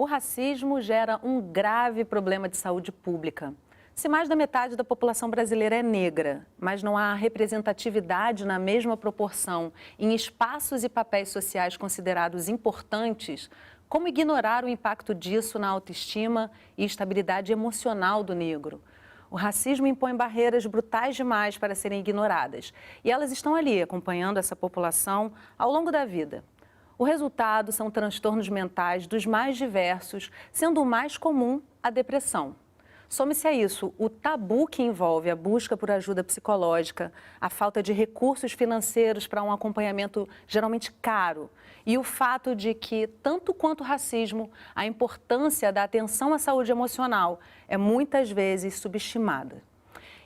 O racismo gera um grave problema de saúde pública. Se mais da metade da população brasileira é negra, mas não há representatividade na mesma proporção em espaços e papéis sociais considerados importantes, como ignorar o impacto disso na autoestima e estabilidade emocional do negro? O racismo impõe barreiras brutais demais para serem ignoradas, e elas estão ali acompanhando essa população ao longo da vida. O resultado são transtornos mentais dos mais diversos, sendo o mais comum a depressão. Some-se a isso o tabu que envolve a busca por ajuda psicológica, a falta de recursos financeiros para um acompanhamento geralmente caro e o fato de que, tanto quanto o racismo, a importância da atenção à saúde emocional é muitas vezes subestimada.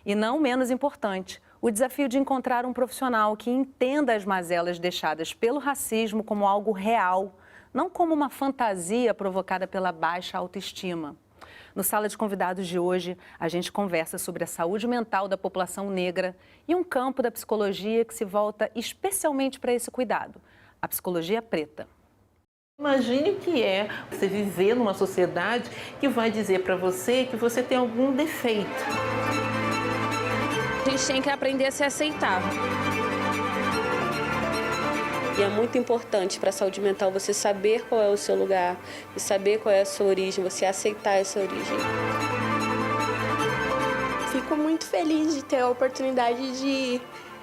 E não menos importante, o desafio de encontrar um profissional que entenda as mazelas deixadas pelo racismo como algo real, não como uma fantasia provocada pela baixa autoestima. No Sala de Convidados de hoje, a gente conversa sobre a saúde mental da população negra e um campo da psicologia que se volta especialmente para esse cuidado, a psicologia preta. Imagine o que é você viver numa sociedade que vai dizer para você que você tem algum defeito. A gente tem que aprender a se aceitar. E é muito importante para a saúde mental você saber qual é o seu lugar e saber qual é a sua origem, você aceitar essa origem. Fico muito feliz de ter a oportunidade de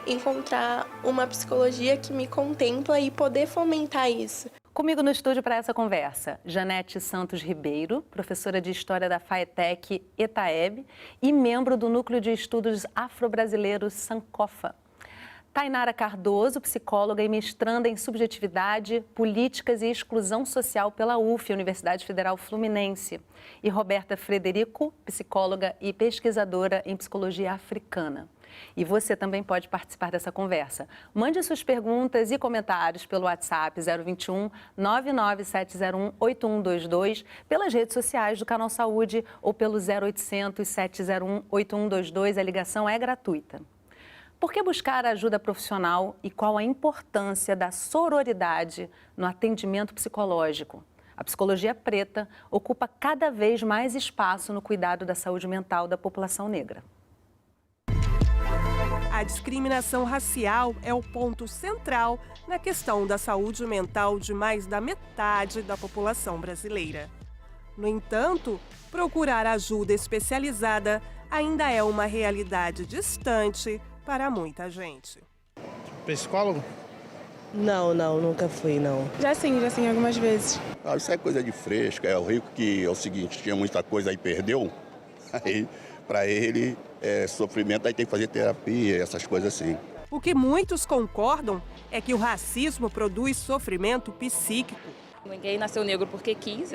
encontrar uma psicologia que me contempla e poder fomentar isso. Comigo no estúdio para essa conversa, Janete Santos Ribeiro, professora de História da FATEC ETAEB e membro do Núcleo de Estudos Afro-Brasileiros Sankofa. Tainara Cardoso, psicóloga e mestranda em Subjetividade, Políticas e Exclusão Social pela UF, Universidade Federal Fluminense. E Roberta Frederico, psicóloga e pesquisadora em Psicologia Africana. E você também pode participar dessa conversa. Mande suas perguntas e comentários pelo WhatsApp 021 99701 8122, pelas redes sociais do Canal Saúde ou pelo 0800 701 8122. A ligação é gratuita. Por que buscar ajuda profissional e qual a importância da sororidade no atendimento psicológico? A psicologia preta ocupa cada vez mais espaço no cuidado da saúde mental da população negra. A discriminação racial é o ponto central na questão da saúde mental de mais da metade da população brasileira. No entanto, procurar ajuda especializada ainda é uma realidade distante para muita gente. Psicólogo? Não, nunca fui, não. Já sim, algumas vezes. Isso é coisa de fresca, é o rico que é o seguinte, tinha muita coisa e perdeu, aí para ele é sofrimento, aí tem que fazer terapia, essas coisas assim. O que muitos concordam é que o racismo produz sofrimento psíquico. Ninguém nasceu negro porque quis,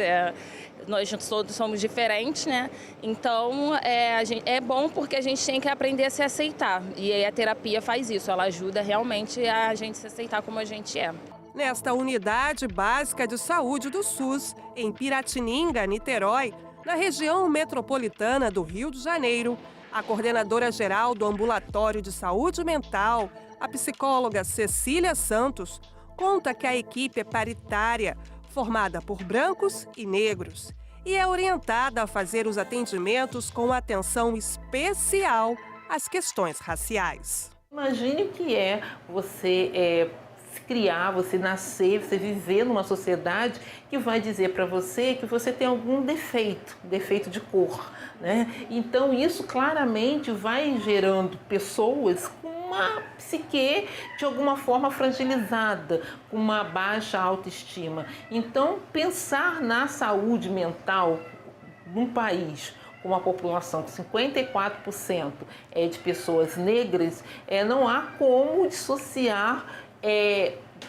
nós todos somos diferentes, né? Então é bom porque a gente tem que aprender a se aceitar. E aí a terapia faz isso, ela ajuda realmente a gente se aceitar como a gente é. Nesta unidade básica de saúde do SUS, em Piratininga, Niterói, na região metropolitana do Rio de Janeiro, a coordenadora-geral do Ambulatório de Saúde Mental, a psicóloga Cecília Santos, conta que a equipe é paritária, formada por brancos e negros, e é orientada a fazer os atendimentos com atenção especial às questões raciais. Imagine o que é você se criar, você nascer, você viver numa sociedade que vai dizer para você que você tem algum defeito de cor, né? Então isso claramente vai gerando pessoas com uma psique de alguma forma fragilizada, com uma baixa autoestima. Então pensar na saúde mental num país com uma população com 54% de pessoas negras, não há como dissociar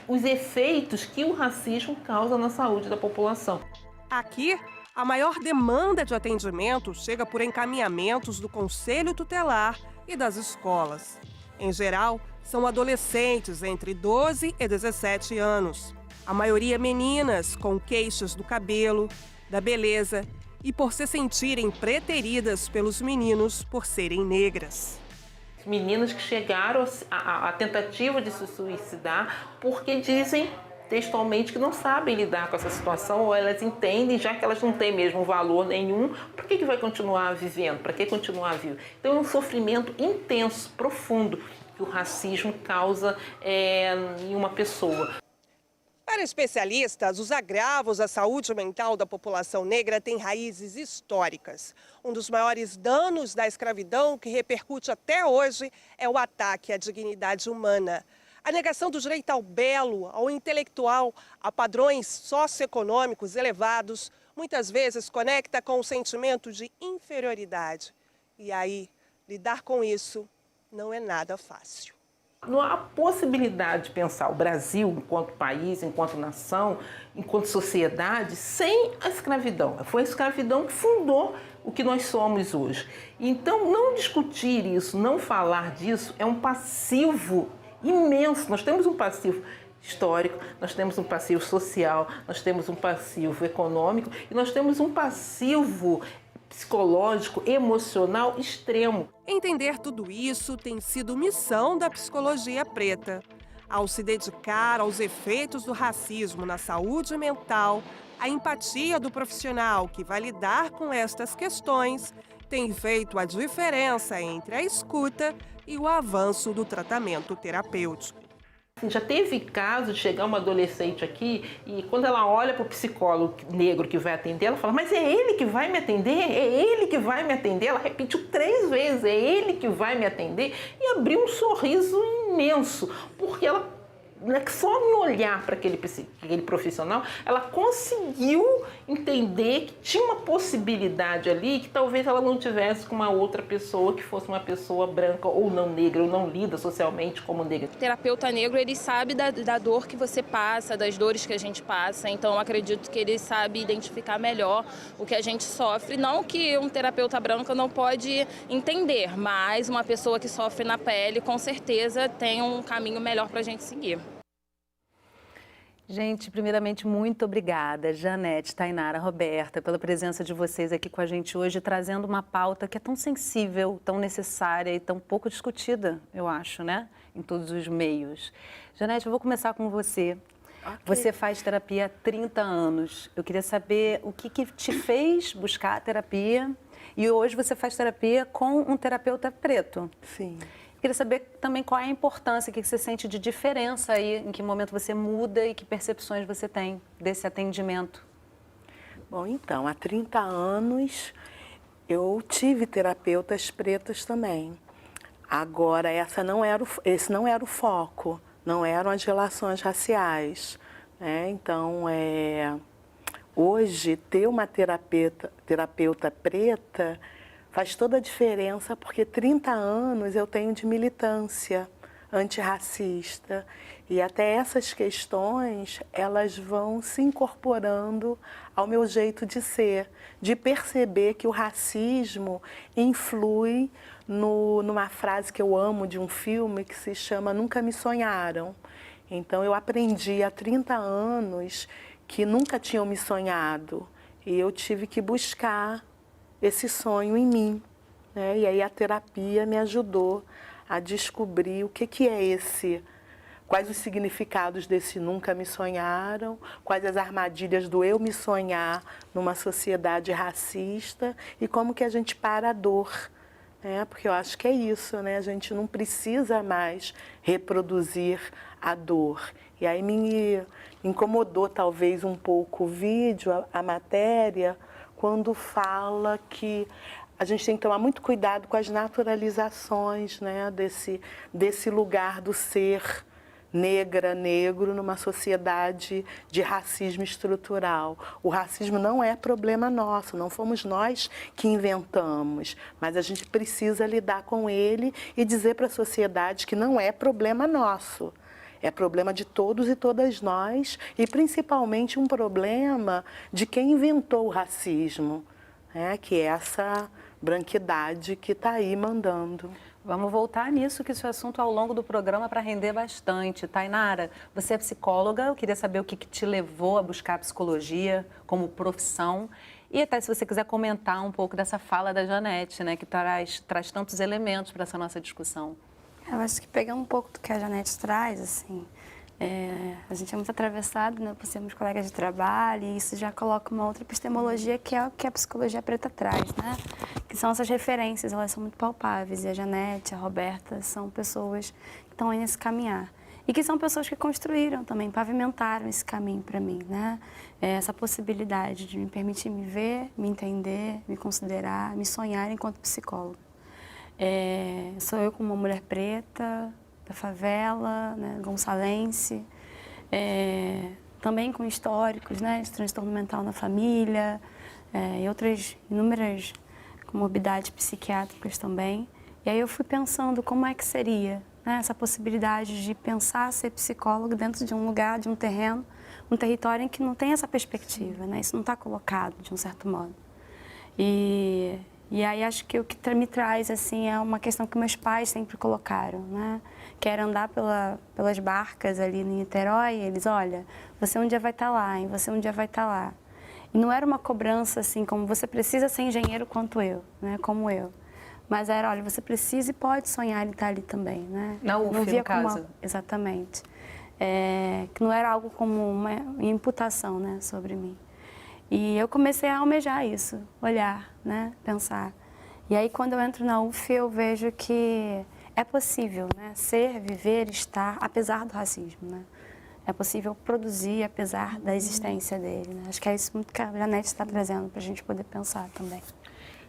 os efeitos que o racismo causa na saúde da população. Aqui, a maior demanda de atendimento chega por encaminhamentos do Conselho Tutelar e das escolas. Em geral, são adolescentes entre 12 e 17 anos. A maioria meninas com queixas do cabelo, da beleza e por se sentirem preteridas pelos meninos por serem negras. Meninas que chegaram à tentativa de se suicidar porque dizem textualmente que não sabem lidar com essa situação, ou elas entendem, já que elas não têm mesmo valor nenhum, por que vai continuar vivendo? Para que continuar vivo? Então é um sofrimento intenso, profundo, que o racismo causa em uma pessoa. Para especialistas, os agravos à saúde mental da população negra têm raízes históricas. Um dos maiores danos da escravidão, que repercute até hoje, é o ataque à dignidade humana. A negação do direito ao belo, ao intelectual, a padrões socioeconômicos elevados, muitas vezes conecta com o sentimento de inferioridade. E aí, lidar com isso não é nada fácil. Não há possibilidade de pensar o Brasil enquanto país, enquanto nação, enquanto sociedade, sem a escravidão. Foi a escravidão que fundou o que nós somos hoje. Então, não discutir isso, não falar disso, é um passivo imenso. Nós temos um passivo histórico, nós temos um passivo social, nós temos um passivo econômico e nós temos um passivo psicológico, emocional extremo. Entender tudo isso tem sido missão da psicologia preta. Ao se dedicar aos efeitos do racismo na saúde mental, a empatia do profissional que vai lidar com estas questões tem feito a diferença entre a escuta e o avanço do tratamento terapêutico. Já teve caso de chegar uma adolescente aqui e quando ela olha para o psicólogo negro que vai atender, ela fala, mas é ele que vai me atender? É ele que vai me atender? Ela repetiu 3 vezes, é ele que vai me atender? E abriu um sorriso imenso, porque ela, só em olhar para aquele profissional, ela conseguiu entender que tinha uma possibilidade ali que talvez ela não tivesse com uma outra pessoa que fosse uma pessoa branca ou não negra, ou não lida socialmente como negra. O terapeuta negro, ele sabe da dor que você passa, das dores que a gente passa, então eu acredito que ele sabe identificar melhor o que a gente sofre. Não que um terapeuta branco não pode entender, mas uma pessoa que sofre na pele, com certeza, tem um caminho melhor para a gente seguir. Gente, primeiramente, muito obrigada, Janete, Tainara, Roberta, pela presença de vocês aqui com a gente hoje, trazendo uma pauta que é tão sensível, tão necessária e tão pouco discutida, eu acho, né? Em todos os meios. Janete, eu vou começar com você. Okay. Você faz terapia há 30 anos. Eu queria saber o que te fez buscar a terapia e hoje você faz terapia com um terapeuta preto. Sim. Queria saber também qual é a importância, o que você sente de diferença aí, em que momento você muda e que percepções você tem desse atendimento. Bom, então, há 30 anos eu tive terapeutas pretas também. Agora, esse não era o foco, não eram as relações raciais, né? Então, hoje, ter uma terapeuta preta faz toda a diferença, porque 30 anos eu tenho de militância antirracista e até essas questões, elas vão se incorporando ao meu jeito de ser, de perceber que o racismo influi numa frase que eu amo de um filme que se chama Nunca Me Sonharam. Então eu aprendi há 30 anos que nunca tinham me sonhado e eu tive que buscar esse sonho em mim, né? E aí a terapia me ajudou a descobrir o que é quais os significados desse nunca me sonharam, quais as armadilhas do eu me sonhar numa sociedade racista e como que a gente para a dor, né? Porque eu acho que é isso, né? A gente não precisa mais reproduzir a dor. E aí me incomodou talvez um pouco o vídeo, a matéria, quando fala que a gente tem que tomar muito cuidado com as naturalizações, né, desse lugar do ser negra, negro, numa sociedade de racismo estrutural. O racismo não é problema nosso, não fomos nós que inventamos, mas a gente precisa lidar com ele e dizer para a sociedade que não é problema nosso. É problema de todos e todas nós e principalmente um problema de quem inventou o racismo, né? Que é essa branquidade que está aí mandando. Vamos voltar nisso, que esse é o assunto ao longo do programa para render bastante. Tainara, você é psicóloga, eu queria saber o que te levou a buscar a psicologia como profissão e até se você quiser comentar um pouco dessa fala da Janete, né, que traz tantos elementos para essa nossa discussão. Eu acho que pegando um pouco do que a Janete traz, assim, A gente é muito atravessado, né, por sermos colegas de trabalho, e isso já coloca uma outra epistemologia que é o que a psicologia preta traz, né? Que são essas referências, elas são muito palpáveis, e a Janete, a Roberta, são pessoas que estão aí nesse caminhar. E que são pessoas que construíram também, pavimentaram esse caminho para mim, né? Essa possibilidade de me permitir me ver, me entender, me considerar, me sonhar enquanto psicóloga. Sou eu como uma mulher preta, da favela, né, gonçalense, também com históricos, né, de transtorno mental na família, e outras inúmeras comorbidades psiquiátricas também. E aí eu fui pensando como é que seria, né, essa possibilidade de pensar ser psicólogo dentro de um lugar, de um terreno, um território em que não tem essa perspectiva, né, isso não está colocado de um certo modo. E aí acho que o que me traz assim é uma questão que meus pais sempre colocaram, né? Que era andar pelas barcas ali em Niterói, e eles, olha, você um dia vai estar lá, hein? Você um dia vai estar lá. E não era uma cobrança assim como você precisa ser engenheiro quanto eu, né? Como eu. Mas era, olha, você precisa e pode sonhar em estar ali também, né? Na UF, não via no caso. Exatamente. Que não era algo como uma imputação, né, sobre mim. E eu comecei a almejar isso, olhar, né, pensar. E aí, quando eu entro na UF, eu vejo que é possível, né, ser, viver, estar, apesar do racismo, né? É possível produzir, apesar da existência dele, né? Acho que é isso muito que a Janete está trazendo para a gente poder pensar também.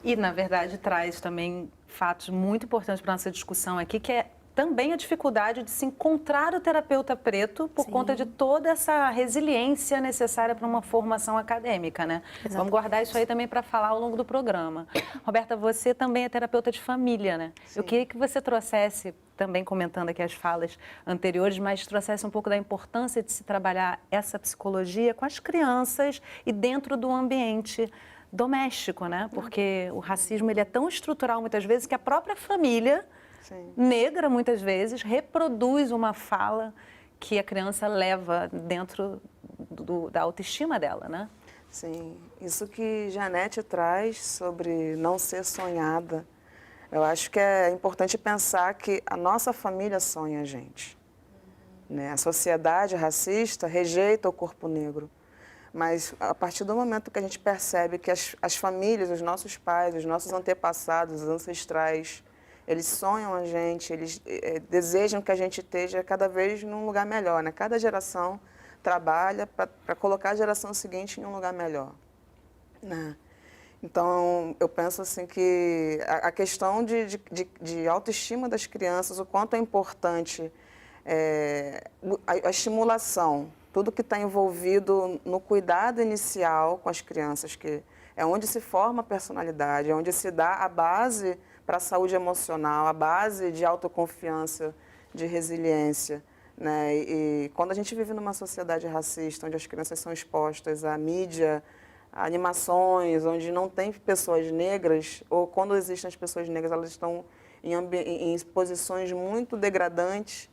E, na verdade, traz também fatos muito importantes para a nossa discussão aqui, que é também a dificuldade de se encontrar o terapeuta preto por conta de toda essa resiliência necessária para uma formação acadêmica, né? Exatamente. Vamos guardar isso aí também para falar ao longo do programa. Roberta, você também é terapeuta de família, né? Sim. Eu queria que você trouxesse, também comentando aqui as falas anteriores, mas trouxesse um pouco da importância de se trabalhar essa psicologia com as crianças e dentro do ambiente doméstico, né? Porque o racismo ele é tão estrutural muitas vezes que a própria família negra, muitas vezes, reproduz uma fala que a criança leva dentro da autoestima dela, né? Sim, isso que Janete traz sobre não ser sonhada, eu acho que é importante pensar que a nossa família sonha a gente. Né? A sociedade racista rejeita o corpo negro, mas a partir do momento que a gente percebe que as famílias, os nossos pais, os nossos antepassados, os ancestrais, eles sonham a gente, eles desejam que a gente esteja cada vez num lugar melhor, né? Cada geração trabalha para colocar a geração seguinte em um lugar melhor, né? Então, eu penso assim que a questão de autoestima das crianças, o quanto é importante a estimulação, tudo que está envolvido no cuidado inicial com as crianças, que é onde se forma a personalidade, é onde se dá a base para a saúde emocional, a base de autoconfiança, de resiliência, né? E quando a gente vive numa sociedade racista, onde as crianças são expostas à mídia, a animações, onde não tem pessoas negras, ou quando existem as pessoas negras, elas estão em posições muito degradantes,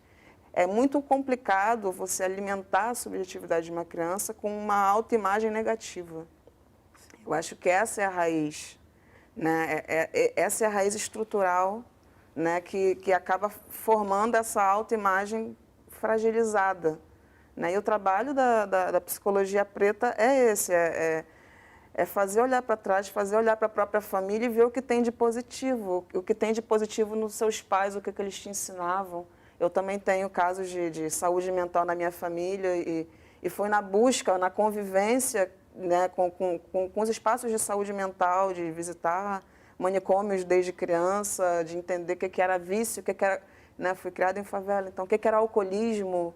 é muito complicado você alimentar a subjetividade de uma criança com uma autoimagem negativa. Eu acho que essa é a raiz. Né? Essa é a raiz estrutural, né? que acaba formando essa autoimagem fragilizada. Né? E o trabalho da psicologia preta é esse, fazer olhar para trás, fazer olhar para a própria família e ver o que tem de positivo, o que tem de positivo nos seus pais, o que eles te ensinavam. Eu também tenho casos de saúde mental na minha família e foi na busca, na convivência, né, com os espaços de saúde mental, de visitar manicômios desde criança, de entender o que era vício, o que era, né, fui criada em favela, então o que era alcoolismo,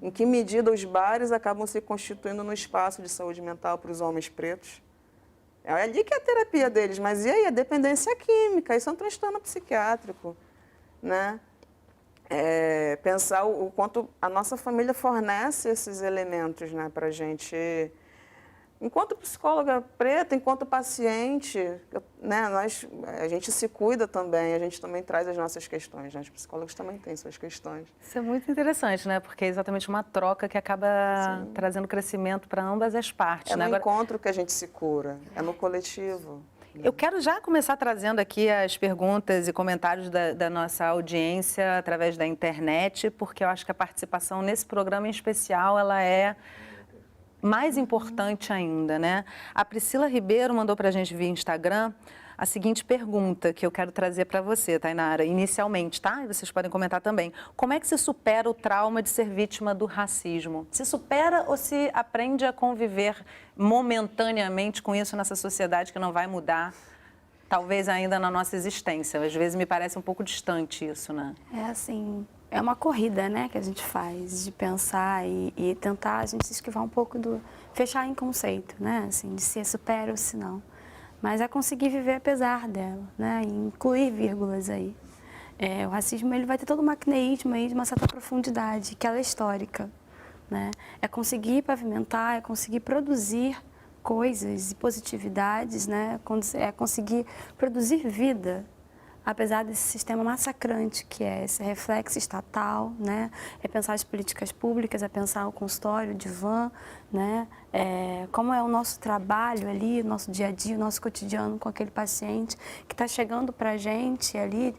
em que medida os bares acabam se constituindo no espaço de saúde mental para os homens pretos. É ali que é a terapia deles, mas e aí a dependência química, isso é um transtorno psiquiátrico, né? Pensar o quanto a nossa família fornece esses elementos, né, para a gente, enquanto psicóloga preta, enquanto paciente, né, a gente se cuida também, a gente também traz as nossas questões, né? Os psicólogos também têm suas questões. Isso é muito interessante, né? Porque é exatamente uma troca que acaba trazendo crescimento para ambas as partes. É né? no encontro que a gente se cura, é no coletivo. Eu quero já começar trazendo aqui as perguntas e comentários da nossa audiência através da internet, porque eu acho que a participação nesse programa em especial, ela é mais importante ainda, né? A Priscila Ribeiro mandou para a gente via Instagram a seguinte pergunta que eu quero trazer para você, Tainara, inicialmente, tá? E vocês podem comentar também. Como é que se supera o trauma de ser vítima do racismo? Se supera ou se aprende a conviver momentaneamente com isso nessa sociedade que não vai mudar, talvez ainda na nossa existência? Às vezes me parece um pouco distante isso, né? É assim, é uma corrida, né, que a gente faz de pensar e tentar a gente se esquivar um pouco do fechar em conceito, né, assim, de se supera ou se não. Mas é conseguir viver apesar dela, né, e incluir vírgulas aí. O racismo, ele vai ter todo um maquineísmo aí de uma certa profundidade, que ela é histórica, né. É conseguir pavimentar, é conseguir produzir coisas e positividades, né, é conseguir produzir vida, apesar desse sistema massacrante que é esse reflexo estatal, né? É pensar as políticas públicas, é pensar o consultório, o divã, né? Como é o nosso trabalho ali, o nosso dia a dia, o nosso cotidiano com aquele paciente que está chegando para a gente ali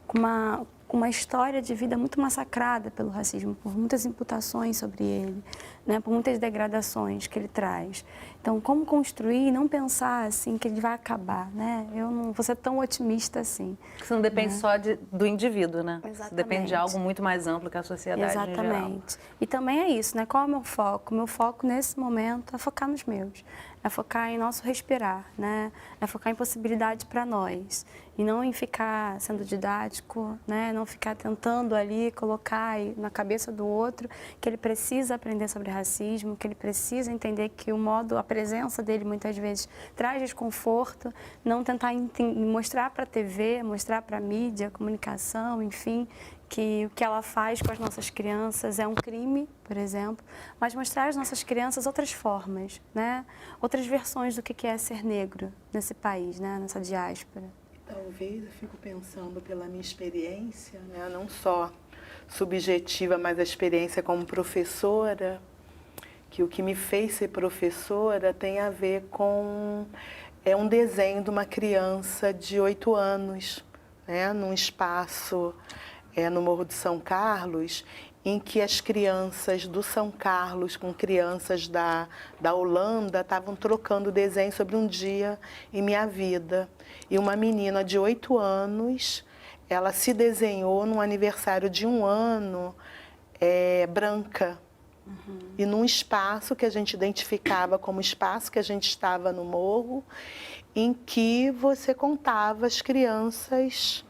com uma história de vida muito massacrada pelo racismo, por muitas imputações sobre ele, né? Por muitas degradações que ele traz. Então, como construir e não pensar assim que ele vai acabar, né? Eu não vou ser tão otimista assim. Isso não depende só do indivíduo, né? Exatamente. Isso depende de algo muito mais amplo que a sociedade em geral. Exatamente. E também é isso, né? Qual é o meu foco? O meu foco nesse momento é focar nos meus. É focar em nosso respirar, né? É focar em possibilidade para nós. E não em ficar sendo didático, né? Não ficar tentando ali colocar na cabeça do outro que ele precisa aprender sobre racismo, que ele precisa entender que a presença dele muitas vezes traz desconforto, não tentar mostrar para a TV, mostrar para a mídia, comunicação, enfim, que o que ela faz com as nossas crianças é um crime, por exemplo, mas mostrar às nossas crianças outras formas, né? Outras versões do que é ser negro nesse país, né? Nessa diáspora. Talvez eu fico pensando pela minha experiência, né? Não só subjetiva, mas a experiência como professora, que o que me fez ser professora tem a ver com um desenho de uma criança de 8 anos, né? Num espaço no Morro de São Carlos, em que as crianças do São Carlos com crianças da Holanda estavam trocando desenho sobre um dia em minha vida. E uma menina de 8 anos, ela se desenhou num aniversário de 1 ano, branca. Uhum. E num espaço que a gente identificava como espaço que a gente estava no morro, em que você contava as crianças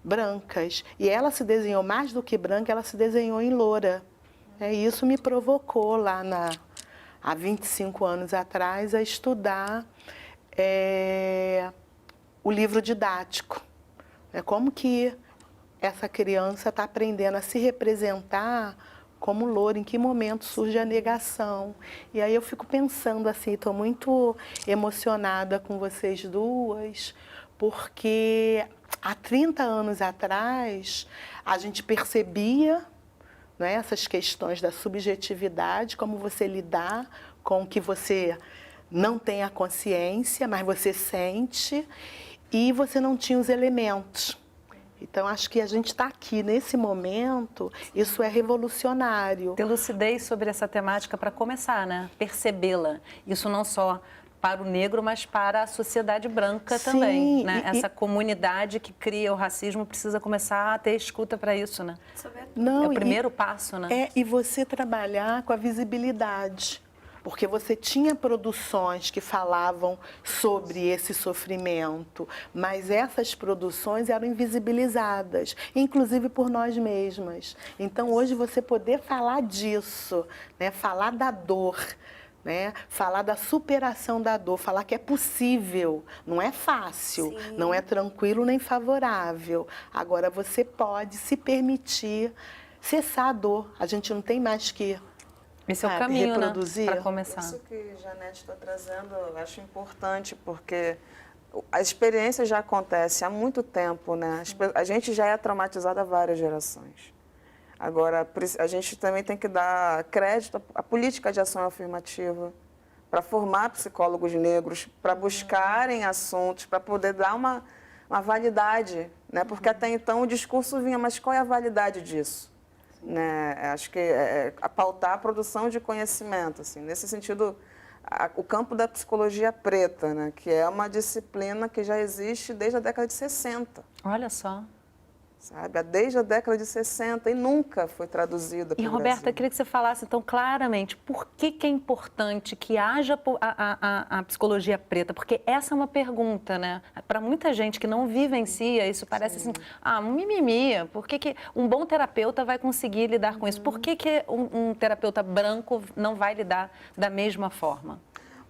brancas. E ela se desenhou mais do que branca, ela se desenhou em loura. E isso me provocou lá há 25 anos atrás a estudar o livro didático. Como que essa criança está aprendendo a se representar como loura, em que momento surge a negação. E aí eu fico pensando assim, estou muito emocionada com vocês duas, porque há 30 anos atrás, a gente percebia, né, essas questões da subjetividade, como você lidar com o que você não tem a consciência, mas você sente, e você não tinha os elementos. Então, acho que a gente está aqui nesse momento, isso é revolucionário. Ter lucidez sobre essa temática para começar, né? Percebê-la. Isso não só para o negro, mas para a sociedade branca também, né? Essa comunidade que cria o racismo precisa começar a ter escuta para isso, né? Não, é o primeiro passo, né? E você trabalhar com a visibilidade, porque você tinha produções que falavam sobre esse sofrimento, mas essas produções eram invisibilizadas, inclusive por nós mesmas. Então, hoje, você poder falar disso, né? Falar da dor, né? Falar da superação da dor, falar que é possível, não é fácil, sim, não é tranquilo nem favorável. Agora, você pode se permitir cessar a dor. A gente não tem mais que esse é o caminho, reproduzir, né? Para começar. Isso que a Janete está trazendo, eu acho importante, porque a experiência já acontece há muito tempo, né? A gente já é traumatizado há várias gerações. Agora, a gente também tem que dar crédito à política de ação afirmativa, para formar psicólogos negros, para buscarem assuntos, para poder dar uma validade, né? Porque até então o discurso vinha, mas qual é a validade disso? Né? Acho que pautar a produção de conhecimento, assim, nesse sentido, o campo da psicologia preta, né? Que é uma disciplina que já existe desde a década de 60. Olha só. Sabe? Desde a década de 60 e nunca foi traduzida para o Roberta, Brasil. eu queria que você falasse então claramente por que é importante que haja a psicologia preta, porque essa é uma pergunta, né? Para muita gente que não vivencia, isso parece assim, um mimimi, por que um bom terapeuta vai conseguir lidar com isso? Por que um terapeuta branco não vai lidar da mesma forma?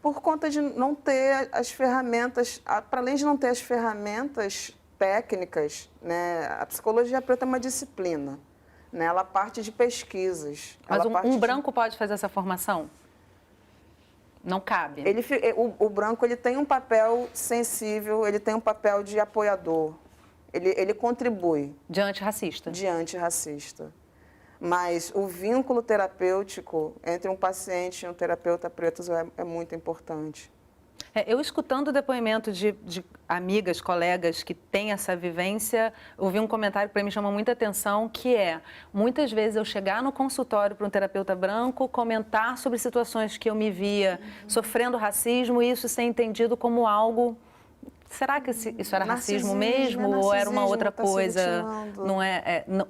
Por conta de não ter as ferramentas, para além de não ter as ferramentas técnicas, né? A psicologia preta é uma disciplina, né? Ela parte de pesquisas. Mas um branco pode fazer essa formação? Não cabe. O branco ele tem um papel sensível, ele tem um papel de apoiador, ele contribui. De antirracista. De antirracista. Mas o vínculo terapêutico entre um paciente e um terapeuta preto é muito importante. Eu escutando o depoimento de amigas, colegas que têm essa vivência, ouvi um comentário que para mim chamou muita atenção, que muitas vezes eu chegar no consultório para um terapeuta branco, comentar sobre situações que eu me via sofrendo racismo e isso ser entendido como algo... Será que isso era racismo mesmo ou era uma outra coisa? Não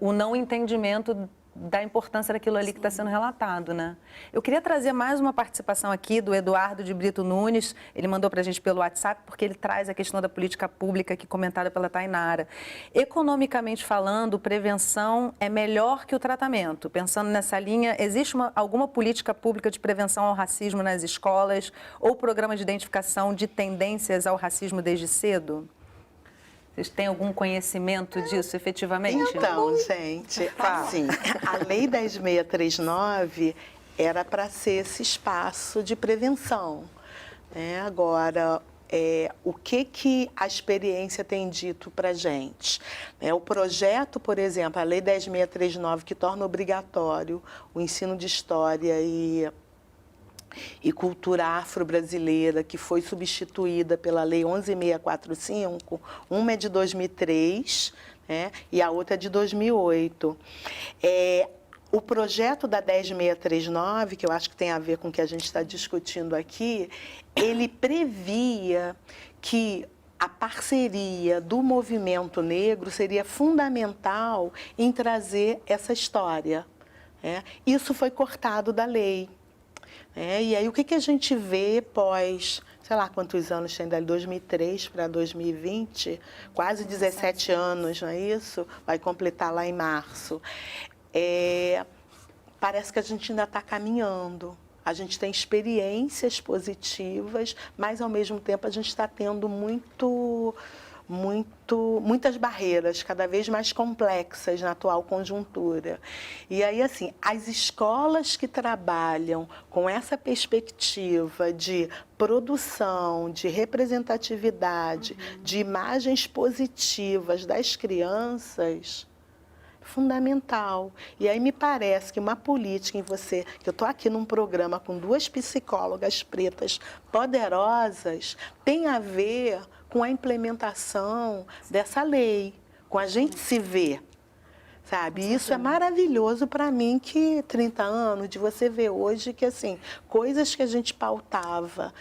o não entendimento da importância daquilo ali que está sendo relatado, né? Eu queria trazer mais uma participação aqui do Eduardo de Brito Nunes, ele mandou para a gente pelo WhatsApp, porque ele traz a questão da política pública aqui comentada pela Tainara. Economicamente falando, prevenção é melhor que o tratamento. Pensando nessa linha, existe alguma política pública de prevenção ao racismo nas escolas ou programa de identificação de tendências ao racismo desde cedo? Vocês têm algum conhecimento disso, efetivamente? Então, gente, assim, a Lei 10.639 era para ser esse espaço de prevenção, né? Agora, o que a experiência tem dito para a gente? O projeto, por exemplo, a Lei 10.639, que torna obrigatório o ensino de história e cultura afro-brasileira, que foi substituída pela Lei 11.645, uma é de 2003, né, e a outra é de 2008. O projeto da 10.639, que eu acho que tem a ver com o que a gente está discutindo aqui, ele previa que a parceria do movimento negro seria fundamental em trazer essa história. Isso foi cortado da lei. E aí, o que a gente vê pós, sei lá quantos anos tem, de 2003 para 2020, quase 17 anos, não é isso? Vai completar lá em março. Parece que a gente ainda está caminhando. A gente tem experiências positivas, mas, ao mesmo tempo, a gente está tendo muitas barreiras, cada vez mais complexas na atual conjuntura. E aí, assim, as escolas que trabalham com essa perspectiva de produção, de representatividade, de imagens positivas das crianças, fundamental. E aí me parece que uma política que eu estou aqui num programa com 2 psicólogas pretas poderosas, tem a ver com a implementação dessa lei, com a gente se ver, sabe? E isso é maravilhoso para mim, que 30 anos, de você ver hoje que, assim, coisas que a gente pautava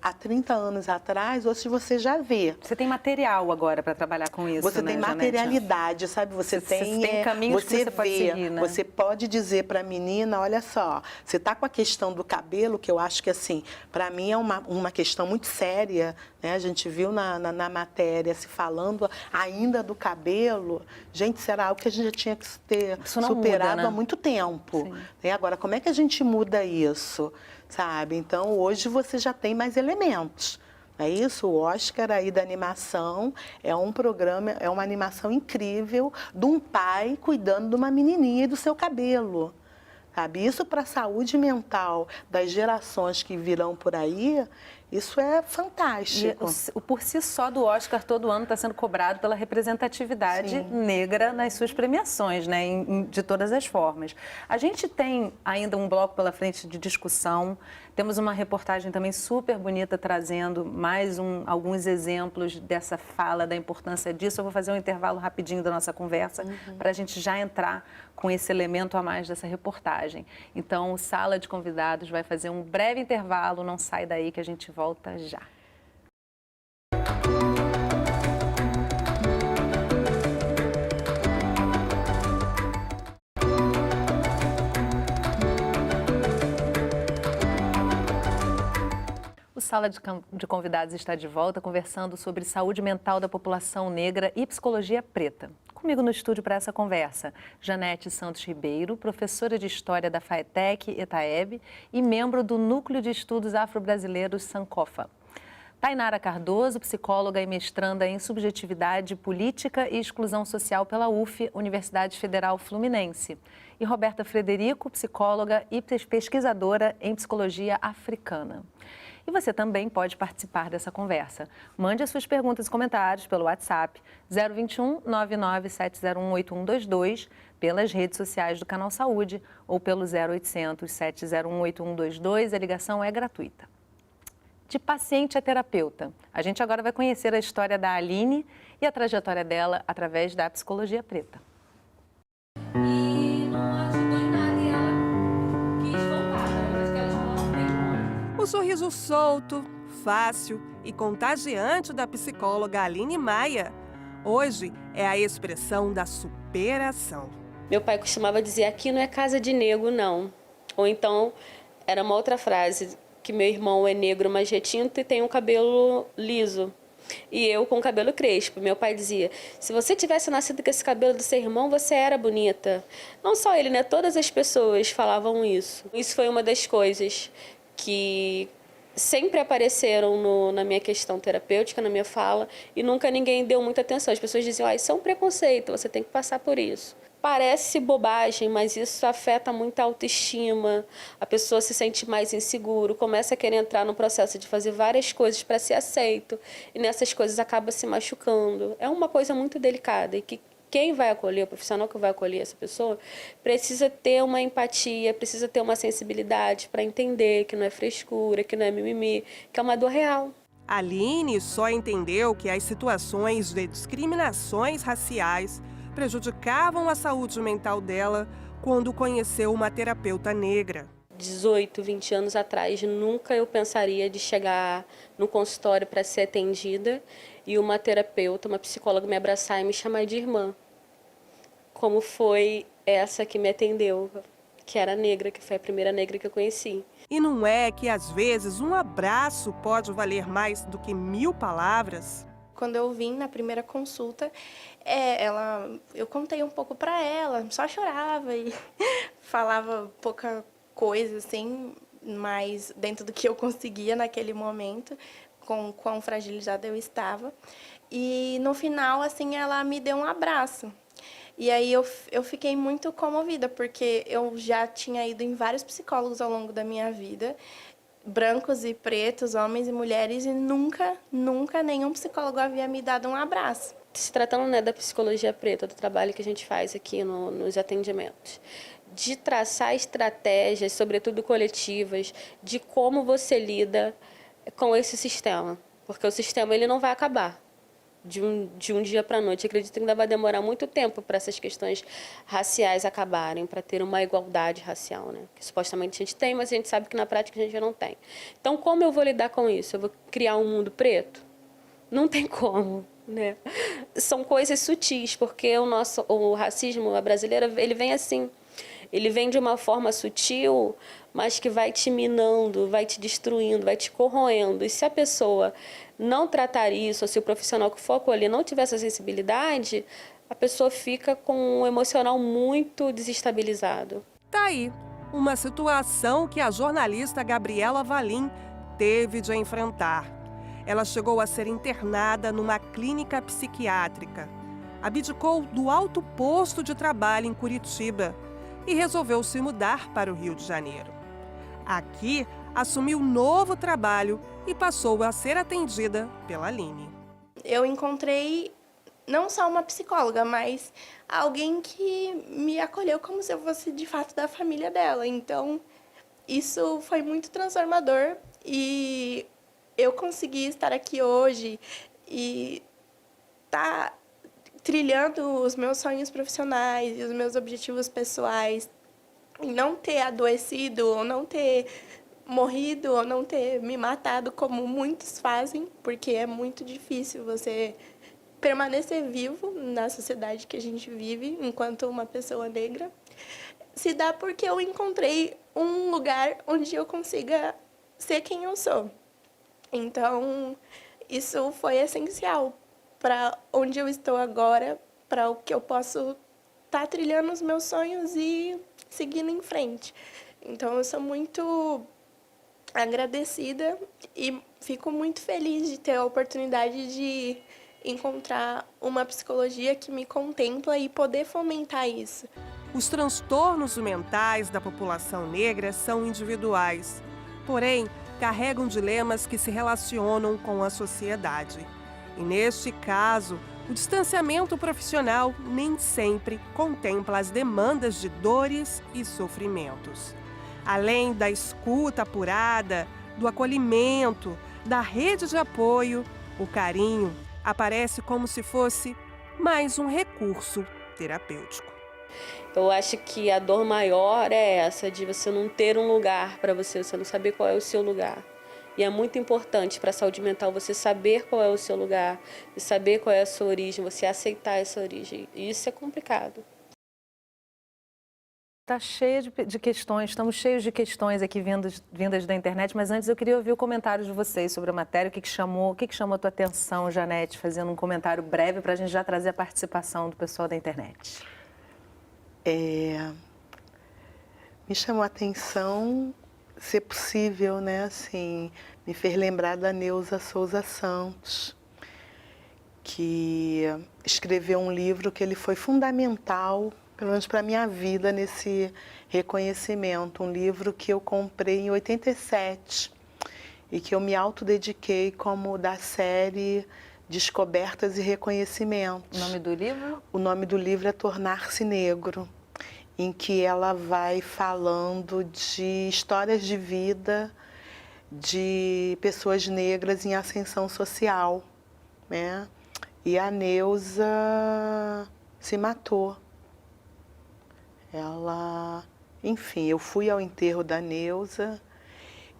há 30 anos atrás, ou se você já vê. Você tem material agora para trabalhar com isso, Você tem materialidade, sabe? Você tem caminhos que você pode seguir, né? Você pode dizer para a menina, olha só, você está com a questão do cabelo, que eu acho que, assim, para mim é uma questão muito séria, né? A gente viu na matéria se falando ainda do cabelo. Gente, isso era algo que a gente já tinha que ter superado, né? Há muito tempo. Agora, como é que a gente muda isso? Sabe? Então, hoje você já tem mais elementos. É isso? O Oscar aí da animação é um programa, é uma animação incrível de um pai cuidando de uma menininha e do seu cabelo. sabe? Isso para a saúde mental das gerações que virão por aí, isso é fantástico. E por si só do Oscar todo ano está sendo cobrado pela representatividade negra nas suas premiações, né? De todas as formas. A gente tem ainda um bloco pela frente de discussão. Temos uma reportagem também super bonita trazendo mais alguns exemplos dessa fala, da importância disso. Eu vou fazer um intervalo rapidinho da nossa conversa para a gente já entrar com esse elemento a mais dessa reportagem. Então, Sala de Convidados vai fazer um breve intervalo, não sai daí que a gente volta já. O Sala de Convidados está de volta conversando sobre saúde mental da população negra e psicologia preta. Comigo no estúdio para essa conversa, Janete Santos Ribeiro, professora de História da FATEC ETAEB e membro do Núcleo de Estudos Afro-Brasileiros Sankofa. Tainara Cardoso, psicóloga e mestranda em Subjetividade Política e Exclusão Social pela UF, Universidade Federal Fluminense. E Roberta Frederico, psicóloga e pesquisadora em Psicologia Africana. E você também pode participar dessa conversa. Mande as suas perguntas e comentários pelo WhatsApp 021 99701 8122, pelas redes sociais do Canal Saúde ou pelo 0800 701 8122. A ligação é gratuita. De paciente a terapeuta, a gente agora vai conhecer a história da Aline e a trajetória dela através da psicologia preta. O sorriso solto, fácil e contagiante da psicóloga Aline Maia, hoje é a expressão da superação. Meu pai costumava dizer, aqui não é casa de negro, não. Ou então, era uma outra frase, que meu irmão é negro, mas retinto e tem um cabelo liso. E eu com cabelo crespo. Meu pai dizia, se você tivesse nascido com esse cabelo do seu irmão, você era bonita. Não só ele, né? Todas as pessoas falavam isso. Isso foi uma das coisas que sempre apareceram na minha questão terapêutica, na minha fala, e nunca ninguém deu muita atenção. As pessoas diziam, isso é um preconceito, você tem que passar por isso. Parece bobagem, mas isso afeta muito a autoestima, a pessoa se sente mais inseguro, começa a querer entrar no processo de fazer várias coisas para ser aceito, e nessas coisas acaba se machucando. É uma coisa muito delicada e que quem vai acolher, o profissional que vai acolher essa pessoa, precisa ter uma empatia, precisa ter uma sensibilidade para entender que não é frescura, que não é mimimi, que é uma dor real. Aline só entendeu que as situações de discriminações raciais prejudicavam a saúde mental dela quando conheceu uma terapeuta negra. 18, 20 anos atrás, nunca eu pensaria de chegar no consultório para ser atendida e uma terapeuta, uma psicóloga me abraçar e me chamar de irmã. Como foi essa que me atendeu, que era negra, que foi a primeira negra que eu conheci. E não é que às vezes um abraço pode valer mais do que 1000 palavras? Quando eu vim na primeira consulta, eu contei um pouco para ela, só chorava e falava pouca coisa, assim, mas dentro do que eu conseguia naquele momento, com quão fragilizada eu estava. E no final, assim, ela me deu um abraço. E aí eu fiquei muito comovida, porque eu já tinha ido em vários psicólogos ao longo da minha vida, brancos e pretos, homens e mulheres, e nunca nenhum psicólogo havia me dado um abraço. Se tratando, né, da psicologia preta, do trabalho que a gente faz aqui nos atendimentos, de traçar estratégias, sobretudo coletivas, de como você lida com esse sistema. Porque o sistema ele não vai acabar de um dia para a noite. Eu acredito que ainda vai demorar muito tempo para essas questões raciais acabarem, para ter uma igualdade racial, né? Que supostamente a gente tem, mas a gente sabe que na prática a gente não tem. Então, como eu vou lidar com isso? Eu vou criar um mundo preto? Não tem como, né? São coisas sutis, porque o racismo brasileiro, ele vem assim. Ele vem de uma forma sutil, mas que vai te minando, vai te destruindo, vai te corroendo. E se a pessoa não tratar isso, ou se o profissional que for acolher não tiver essa sensibilidade, a pessoa fica com um emocional muito desestabilizado. Tá aí, uma situação que a jornalista Gabriela Valim teve de enfrentar. Ela chegou a ser internada numa clínica psiquiátrica. Abdicou do alto posto de trabalho em Curitiba. e resolveu se mudar para o Rio de Janeiro. Aqui, assumiu um novo trabalho e passou a ser atendida pela Aline. Eu encontrei não só uma psicóloga, mas alguém que me acolheu como se eu fosse de fato da família dela. Então, isso foi muito transformador e eu consegui estar aqui hoje e estar trilhando os meus sonhos profissionais e os meus objetivos pessoais, e não ter adoecido, ou não ter morrido, ou não ter me matado como muitos fazem, porque é muito difícil você permanecer vivo na sociedade que a gente vive enquanto uma pessoa negra. Se dá porque eu encontrei um lugar onde eu consiga ser quem eu sou. Então, isso foi essencial para onde eu estou agora, para o que eu posso estar trilhando os meus sonhos e seguindo em frente. Então, eu sou muito agradecida e fico muito feliz de ter a oportunidade de encontrar uma psicologia que me contempla e poder fomentar isso. Os transtornos mentais da população negra são individuais, porém, carregam dilemas que se relacionam com a sociedade. E neste caso, o distanciamento profissional nem sempre contempla as demandas de dores e sofrimentos. Além da escuta apurada, do acolhimento, da rede de apoio, o carinho aparece como se fosse mais um recurso terapêutico. Eu acho que a dor maior é essa, de você não ter um lugar para você não saber qual é o seu lugar. E é muito importante para a saúde mental você saber qual é o seu lugar, e saber qual é a sua origem, você aceitar essa origem. E isso é complicado. Está cheia de questões, estamos cheios de questões aqui vindas da internet, mas antes eu queria ouvir o comentário de vocês sobre a matéria, o que chamou a tua atenção, Janete, fazendo um comentário breve para a gente já trazer a participação do pessoal da internet. Me chamou a atenção, se possível, né, assim, me fez lembrar da Neuza Souza Santos, que escreveu um livro que ele foi fundamental, pelo menos para a minha vida, nesse reconhecimento. Um livro que eu comprei em 87 e que eu me autodediquei como da série Descobertas e Reconhecimentos. O nome do livro? O nome do livro é Tornar-se Negro, em que ela vai falando de histórias de vida de pessoas negras em ascensão social, né? E a Neuza se matou. Enfim, eu fui ao enterro da Neuza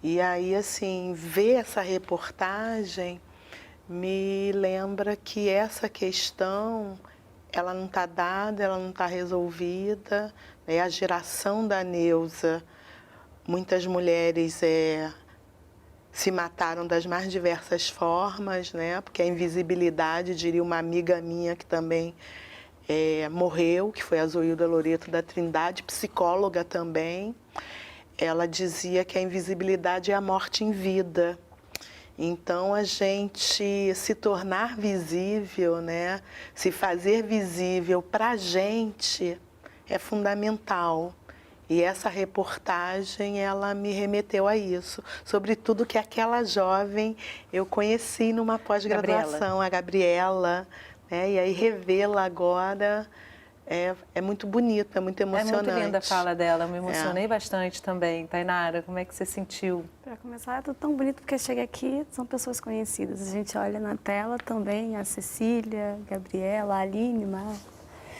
e aí, assim, ver essa reportagem me lembra que essa questão, ela não está dada, ela não está resolvida, né? A geração da Neuza, muitas mulheres se mataram das mais diversas formas, né? Porque a invisibilidade, diria uma amiga minha que também morreu, que foi a Zoilda Loreto da Trindade, psicóloga também. Ela dizia que a invisibilidade é a morte em vida. Então, a gente se tornar visível, né? Se fazer visível para a gente é fundamental. E essa reportagem, ela me remeteu a isso. Sobretudo que aquela jovem eu conheci numa pós-graduação, a Gabriela, né? E aí revê-la agora é muito bonito, é muito emocionante. É muito linda a fala dela, eu me emocionei bastante também. Tainara, como é que você sentiu? Para começar, é tudo tão bonito porque chega aqui, são pessoas conhecidas. A gente olha na tela também, a Cecília, a Gabriela, a Aline, Mar.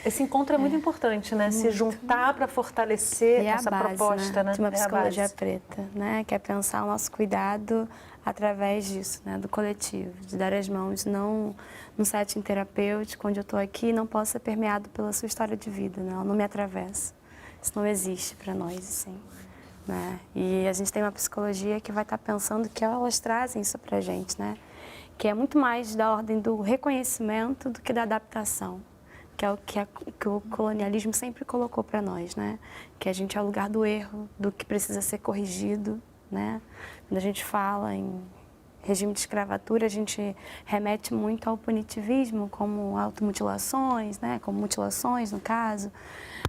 Esse encontro é muito importante, né? Muito. Se juntar para fortalecer essa base, proposta, né? De uma psicologia preta, né? Que é pensar o nosso cuidado através disso, né? Do coletivo, de dar as mãos, não num setting terapêutico, onde eu estou aqui e não posso ser permeado pela sua história de vida, né? Ela não me atravessa. Isso não existe para nós, assim. Né? E a gente tem uma psicologia que vai estar pensando que elas trazem isso para a gente, né? Que é muito mais da ordem do reconhecimento do que da adaptação. Que é o que o colonialismo sempre colocou para nós, né? Que a gente é o lugar do erro, do que precisa ser corrigido, né? Quando a gente fala em regime de escravatura, a gente remete muito ao punitivismo, como automutilações, né, como mutilações, no caso,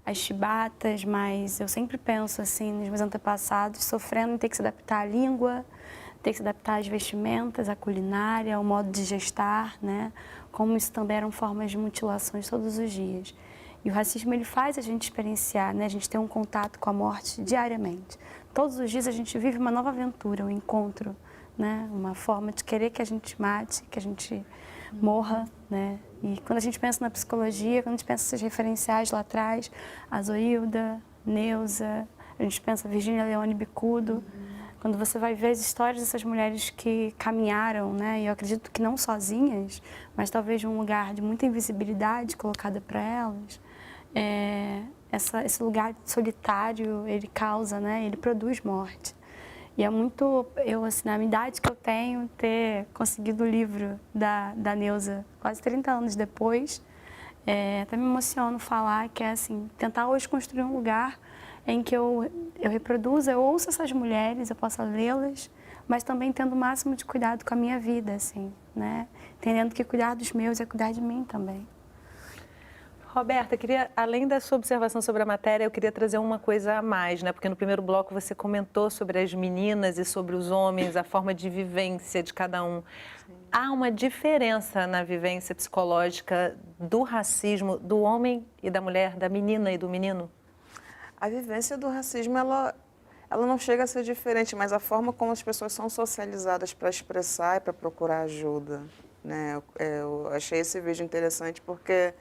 as chibatas, mas eu sempre penso, assim, nos meus antepassados, sofrendo em ter que se adaptar à língua, ter que se adaptar às vestimentas, à culinária, ao modo de gestar, né, como isso também eram formas de mutilações todos os dias. E o racismo, ele faz a gente experienciar, né, a gente ter um contato com a morte diariamente. Todos os dias a gente vive uma nova aventura, um encontro, né? Uma forma de querer que a gente mate, que a gente morra, né? E quando a gente pensa na psicologia, quando a gente pensa nesses referenciais lá atrás, a Zoilda, Neuza, a gente pensa Virgínia Leone Bicudo, quando você vai ver as histórias dessas mulheres que caminharam, né? E eu acredito que não sozinhas, mas talvez de um lugar de muita invisibilidade colocada para elas, esse lugar solitário, ele causa, né? Ele produz morte. E é muito, assim, na idade que eu tenho, ter conseguido o livro da Neuza, quase 30 anos depois, até me emociono falar que é, assim, tentar hoje construir um lugar em que eu reproduza, eu ouço essas mulheres, eu possa lê-las, mas também tendo o máximo de cuidado com a minha vida, assim, né? Entendendo que cuidar dos meus é cuidar de mim também. Roberta, além da sua observação sobre a matéria, eu queria trazer uma coisa a mais, né? Porque no primeiro bloco você comentou sobre as meninas e sobre os homens, a forma de vivência de cada um. Sim. Há uma diferença na vivência psicológica do racismo do homem e da mulher, da menina e do menino? A vivência do racismo, ela não chega a ser diferente, mas a forma como as pessoas são socializadas para expressar e para procurar ajuda, né? Eu achei esse vídeo interessante porque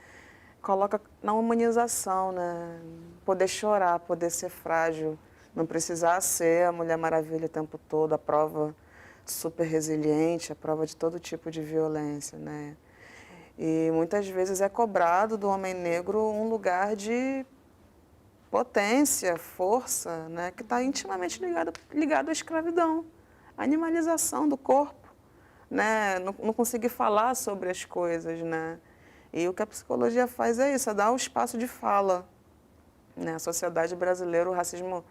coloca na humanização, né? Poder chorar, poder ser frágil, não precisar ser a Mulher Maravilha o tempo todo, a prova super resiliente, a prova de todo tipo de violência, né? E muitas vezes é cobrado do homem negro um lugar de potência, força, né? Que está intimamente ligado à escravidão, à animalização do corpo, né? Não conseguir falar sobre as coisas, né? E o que a psicologia faz é isso, é dar o espaço de fala. Na sociedade brasileira, o racismo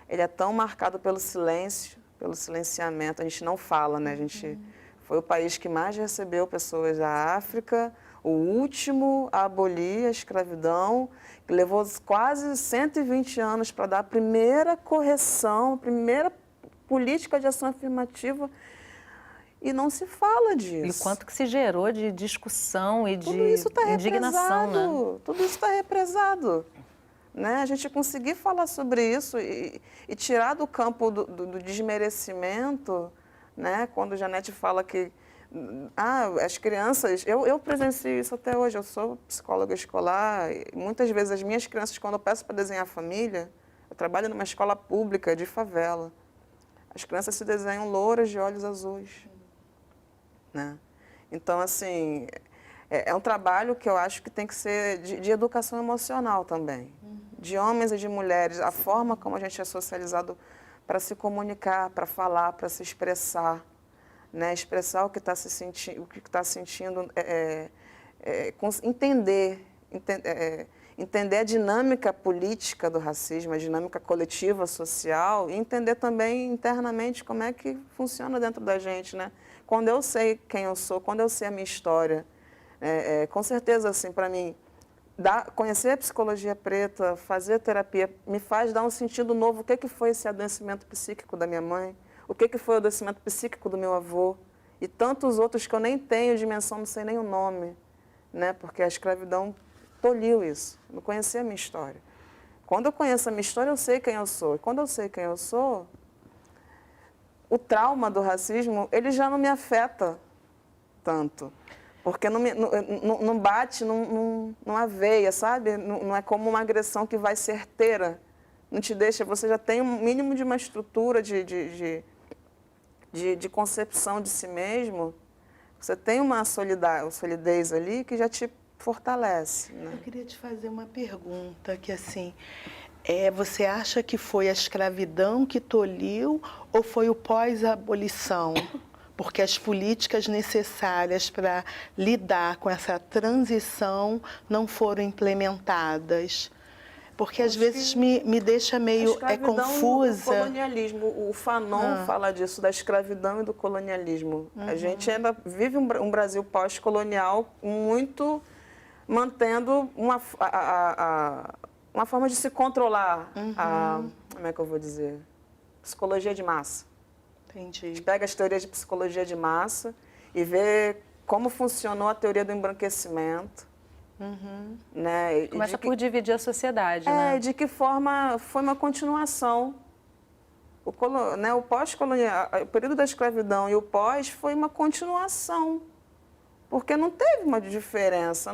ele é tão marcado pelo silêncio, pelo silenciamento. A gente não fala, né? A gente foi o país que mais recebeu pessoas da África, o último a abolir a escravidão, que levou quase 120 anos para dar a primeira correção, a primeira política de ação afirmativa. E não se fala disso. E o quanto que se gerou de discussão e tudo de isso tá indignação, né? Tudo isso está represado. Né? A gente conseguir falar sobre isso e tirar do campo do desmerecimento, né? Quando Janete fala que as crianças... Eu presencio isso até hoje, eu sou psicóloga escolar e muitas vezes as minhas crianças, quando eu peço para desenhar a família, eu trabalho numa escola pública de favela, as crianças se desenham louras de olhos azuis. Né? Então, assim, é um trabalho que eu acho que tem que ser de educação emocional também, de homens e de mulheres, a forma como a gente é socializado para se comunicar, para falar, para se expressar, né? Expressar o que está sentindo, entender a dinâmica política do racismo, a dinâmica coletiva, social, e entender também internamente como é que funciona dentro da gente, né? Quando eu sei quem eu sou, quando eu sei a minha história, com certeza, assim, para mim, conhecer a psicologia preta, fazer terapia, me faz dar um sentido novo. O que foi esse adoecimento psíquico da minha mãe? O que foi o adoecimento psíquico do meu avô? E tantos outros que eu nem tenho dimensão, não sei nem o nome, né? Porque a escravidão tolhiu isso, não conhecia a minha história. Quando eu conheço a minha história, eu sei quem eu sou. E quando eu sei quem eu sou, o trauma do racismo, ele já não me afeta tanto. Porque não bate numa veia, sabe? Não é como uma agressão que vai certeira. Não te deixa, você já tem um mínimo de uma estrutura de concepção de si mesmo. Você tem uma solidez ali que já te fortalece. Né? Eu queria te fazer uma pergunta, que assim, você acha que foi a escravidão que tolhiu ou foi o pós-abolição? Porque as políticas necessárias para lidar com essa transição não foram implementadas. Porque às vezes me deixa meio confusa. O colonialismo, o Fanon fala disso, da escravidão e do colonialismo. A gente ainda vive um Brasil pós-colonial muito mantendo uma forma de se controlar, como é que eu vou dizer? Psicologia de massa. Entendi. A gente pega as teorias de psicologia de massa e vê como funcionou a teoria do embranquecimento. Né? Começa por dividir a sociedade, né? De que forma foi uma continuação. O pós-colonial, o período da escravidão e o pós foi uma continuação. Porque não teve uma diferença,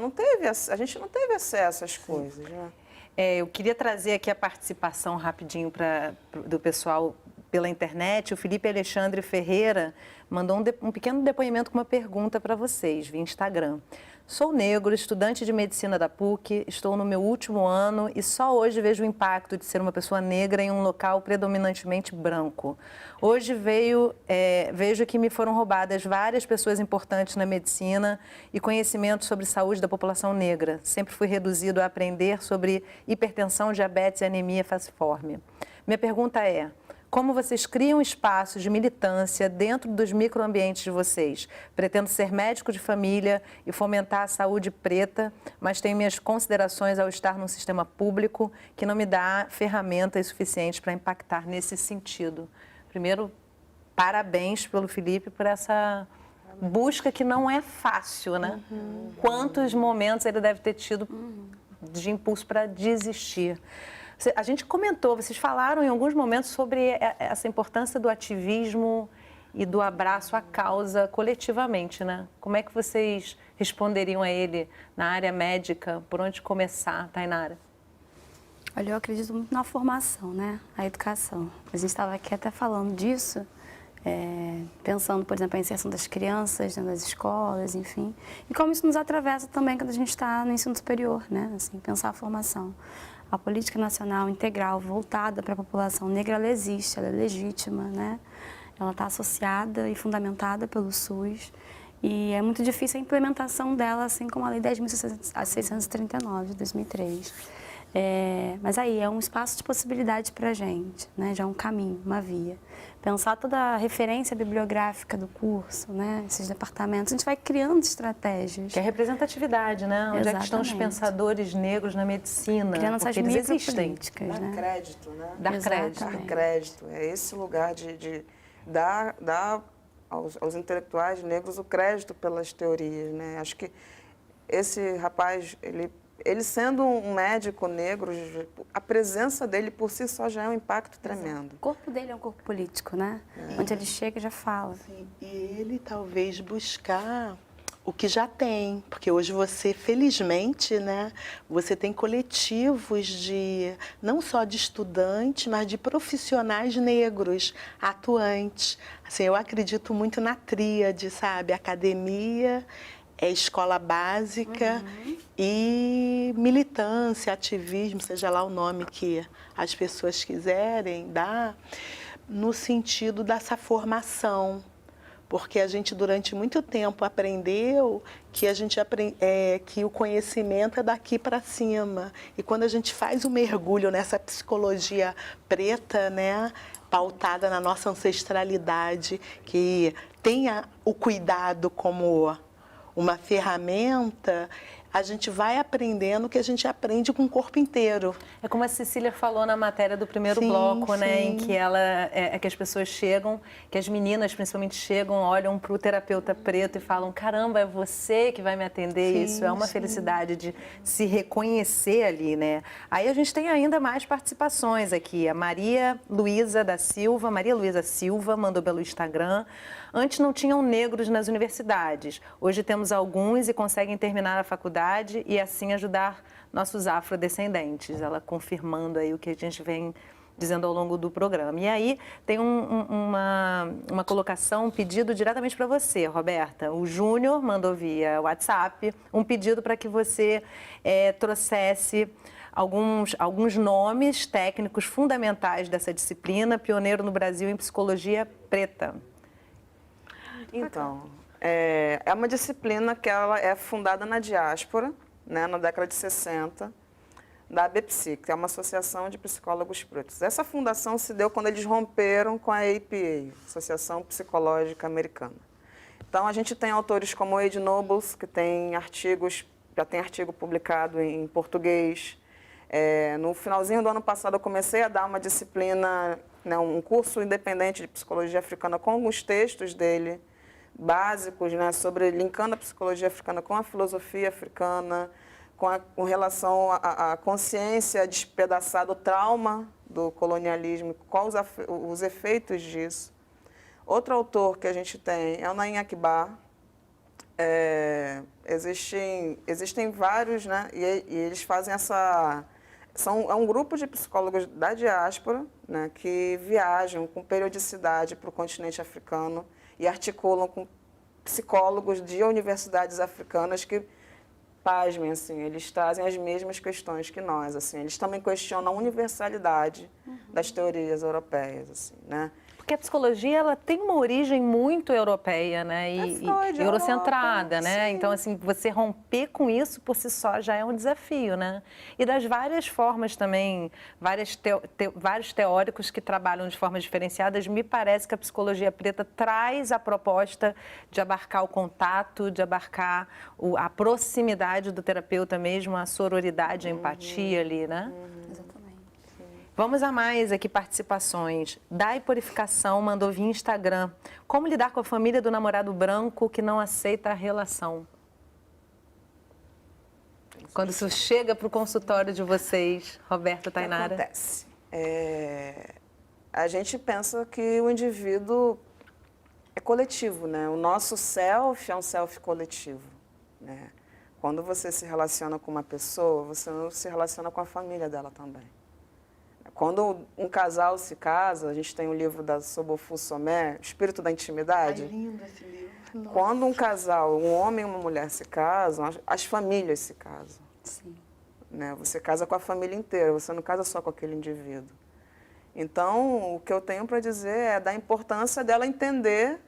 a gente não teve acesso às coisas. Né? Eu queria trazer aqui a participação rapidinho do pessoal pela internet. O Felipe Alexandre Ferreira mandou um pequeno depoimento com uma pergunta para vocês via Instagram. Sou negro, estudante de medicina da PUC, estou no meu último ano e só hoje vejo o impacto de ser uma pessoa negra em um local predominantemente branco. Hoje vejo que me foram roubadas várias pessoas importantes na medicina e conhecimento sobre saúde da população negra. Sempre fui reduzido a aprender sobre hipertensão, diabetes e anemia falciforme. Minha pergunta é: como vocês criam espaços de militância dentro dos microambientes de vocês? Pretendo ser médico de família e fomentar a saúde preta, mas tenho minhas considerações ao estar num sistema público que não me dá ferramentas suficientes para impactar nesse sentido. Primeiro, parabéns pelo Felipe por essa busca que não é fácil, né? Quantos momentos ele deve ter tido de impulso para desistir. A gente comentou, vocês falaram em alguns momentos sobre essa importância do ativismo e do abraço à causa coletivamente, né? Como é que vocês responderiam a ele na área médica? Por onde começar, Tainara? Olha, eu acredito muito na formação, né? A educação. A gente estava aqui até falando disso, pensando, por exemplo, a inserção das crianças nas escolas, enfim. E como isso nos atravessa também quando a gente está no ensino superior, né? Assim, pensar a formação. A política nacional integral voltada para a população negra, ela existe, ela é legítima, né? Ela está associada e fundamentada pelo SUS e é muito difícil a implementação dela, assim como a Lei 10.639, de 2003. Mas aí é um espaço de possibilidade para a gente, né? Já é um caminho, uma via. Pensar toda a referência bibliográfica do curso, né? Esses departamentos, a gente vai criando estratégias. Que é representatividade, né? Onde é que estão os pensadores negros na medicina? Criando essas micropolíticas, né? Dar crédito, né? Dar crédito. Dar crédito. É esse lugar de dar aos intelectuais negros o crédito pelas teorias, né? Acho que esse rapaz, ele sendo um médico negro, a presença dele por si só já é um impacto tremendo. O corpo dele é um corpo político, né? Onde ele chega já fala. Sim. E ele talvez buscar o que já tem, porque hoje você, felizmente, né, você tem coletivos não só de estudantes, mas de profissionais negros atuantes. Assim, eu acredito muito na tríade, sabe? Academia, escola básica e militância, ativismo, seja lá o nome que as pessoas quiserem dar, no sentido dessa formação. Porque a gente, durante muito tempo, aprendeu que, que o conhecimento é daqui para cima. E quando a gente faz um mergulho nessa psicologia preta, né, pautada na nossa ancestralidade, que tenha o cuidado como uma ferramenta, a gente vai aprendendo o que a gente aprende com o corpo inteiro. É como a Cecília falou na matéria do primeiro bloco, né? Em que que as pessoas chegam, que as meninas principalmente chegam, olham para o terapeuta preto e falam: caramba, é você que vai me atender. Isso é uma felicidade de se reconhecer ali, né? Aí a gente tem ainda mais participações aqui. A Maria Luísa Silva mandou pelo Instagram: antes não tinham negros nas universidades. Hoje temos alguns e conseguem terminar a faculdade e assim ajudar nossos afrodescendentes. Ela confirmando aí o que a gente vem dizendo ao longo do programa. E aí tem uma colocação, um pedido diretamente para você, Roberta. O Júnior mandou via WhatsApp um pedido para que você trouxesse alguns nomes técnicos fundamentais dessa disciplina, pioneiro no Brasil em psicologia preta. Então, é uma disciplina que ela é fundada na diáspora, né, na década de 60, da ABPSI, que é uma associação de psicólogos pretos. Essa fundação se deu quando eles romperam com a APA, Associação Psicológica Americana. Então, a gente tem autores como o Ed Nobles, que tem artigos, já tem artigo publicado em português. No finalzinho do ano passado, eu comecei a dar uma disciplina, né, um curso independente de psicologia africana com alguns textos dele, básicos, né, sobre linkando a psicologia africana com a filosofia africana, com relação à consciência despedaçada, o trauma do colonialismo, quais os efeitos disso. Outro autor que a gente tem é o Naim Akbar. Existem vários, né, e eles fazem é um grupo de psicólogos da diáspora, né, que viajam com periodicidade para o continente africano e articulam com psicólogos de universidades africanas que, pasmem, assim, eles trazem as mesmas questões que nós, assim, eles também questionam a universalidade das teorias europeias, assim, né? Porque a psicologia, ela tem uma origem muito europeia, né? E eurocentrada, Europa, né? sim. Então, assim, você romper com isso por si só já é um desafio, né? E das várias formas também, vários teóricos que trabalham de formas diferenciadas, me parece que a psicologia preta traz a proposta de abarcar o contato, de abarcar a proximidade do terapeuta mesmo, a sororidade, a empatia ali, né? Exatamente. Vamos a mais aqui participações. Dai Purificação mandou via Instagram. Como lidar com a família do namorado branco que não aceita a relação? Quando isso chega para o consultório de vocês, Roberta, Tainara. O que acontece? A gente pensa que o indivíduo é coletivo, né? O nosso self é um self coletivo, né? Quando você se relaciona com uma pessoa, você não se relaciona com a família dela também. Quando um casal se casa, a gente tem um livro da Sobofu Somé, Espírito da Intimidade. É lindo esse livro. Nossa. Quando um casal, um homem e uma mulher se casam, as famílias se casam. Sim. Né? Você casa com a família inteira, você não casa só com aquele indivíduo. Então, o que eu tenho para dizer é da importância dela entender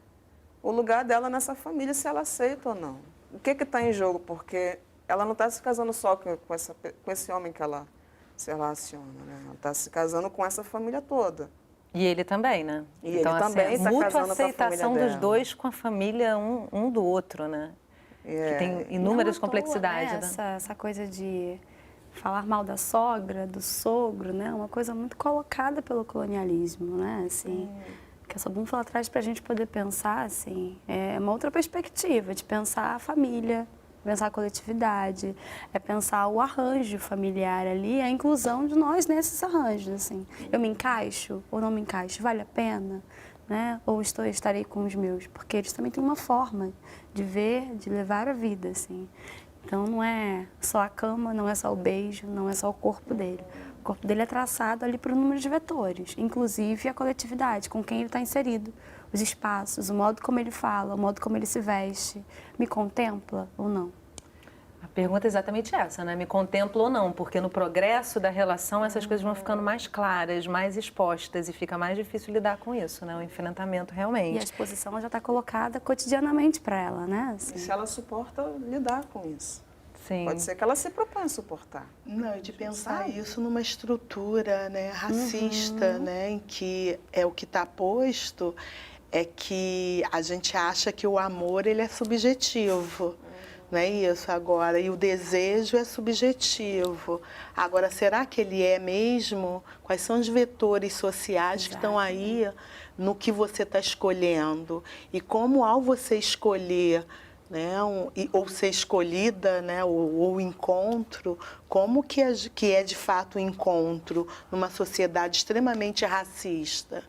o lugar dela nessa família, se ela aceita ou não. O que está em jogo? Porque ela não está se casando só com esse homem que ela se relaciona, né? Ela está se casando com essa família toda. E ele também, né? E então, ele também está muita casando com a família aceitação dos dela. dois com a família um do outro, né? Que tem inúmeras complexidades, né? Essa coisa de falar mal da sogra, do sogro, né? Uma coisa muito colocada pelo colonialismo, né? Assim, que a Sobum ela traz para a gente poder pensar, assim, é uma outra perspectiva de pensar a família, pensar a coletividade, é pensar o arranjo familiar ali, a inclusão de nós nesses arranjos, assim. Eu me encaixo ou não me encaixo? Vale a pena? Né? Ou estarei com os meus? Porque eles também têm uma forma de ver, de levar a vida, assim. Então, não é só a cama, não é só o beijo, não é só o corpo dele. O corpo dele é traçado ali por um número de vetores, inclusive a coletividade, com quem ele está inserido, os espaços, o modo como ele fala, o modo como ele se veste. Me contempla ou não? A pergunta é exatamente essa, né? Me contempla ou não? Porque no progresso da relação essas coisas vão ficando mais claras, mais expostas e fica mais difícil lidar com isso, né? O enfrentamento realmente. E a exposição já está colocada cotidianamente para ela, né? Assim. E se ela suporta lidar com isso. Sim. Pode ser que ela se proponha a suportar. Não, e de pensar isso numa estrutura, né, racista, né, em que é o que está posto, é que a gente acha que o amor ele é subjetivo. Não é isso agora? E o desejo é subjetivo. Agora, será que ele é mesmo? Quais são os vetores sociais que estão aí no que você está escolhendo? E como, ao você escolher, né, ou ser escolhida, né, ou encontro, como que é de fato o encontro numa sociedade extremamente racista?